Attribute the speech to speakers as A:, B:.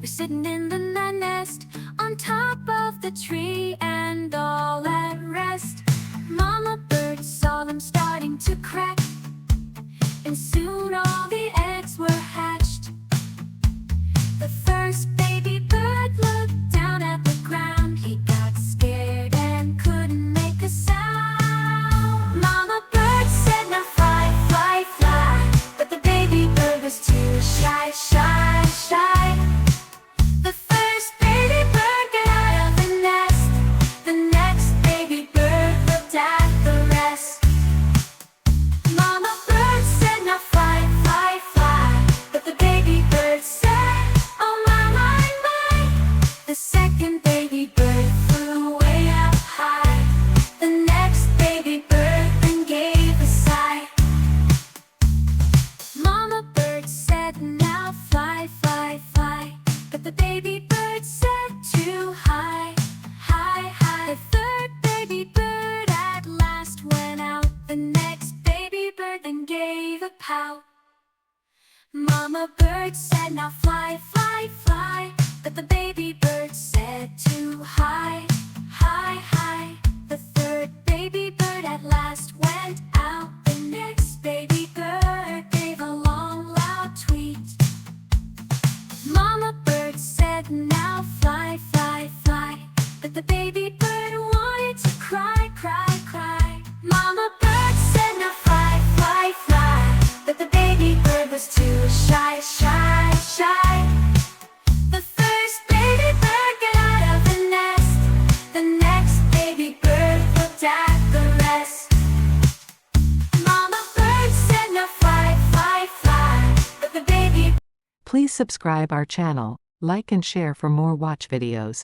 A: sitting in the nest on top of the tree and all at rest. Mama bird saw them starting to crack, and soon all the eggs were hatched. The first baby bird looked down at the ground. He got scared and couldn't make a sound. Mama bird said, "Now fly, fly, fly," but the baby bird was too shy, shy, shy. The first baby bird got out of the nest. The next baby bird looked at the rest. Mama bird said, "Now fly, fly, fly," but the baby bird said, "Oh my, my, my." The second baby bird flew way up high. The next baby bird then gave a sigh. Mama bird said, "Now fly, fly, fly," but the baby bird said, "Too high, high, high." The third baby bird at last went out. The next baby bird then gave a pout. Mama bird said, "Now fly, fly, fly," but the baby bird said, "Too high, high, high." The third baby bird at last went out. The next baby bird gave a long, loud tweet. Mama bird said, "Now fly, fly, fly," but the baby bird wanted to cry, cry, cry. Mama bird said, "Now fly, fly, fly," but the baby bird was too shy, shy, shy. The first baby bird got out of the nest. The next baby bird looked at the rest. Mama bird said, "Now fly, fly, fly," but the baby.
B: Please subscribe our channel, like and share for more watch videos.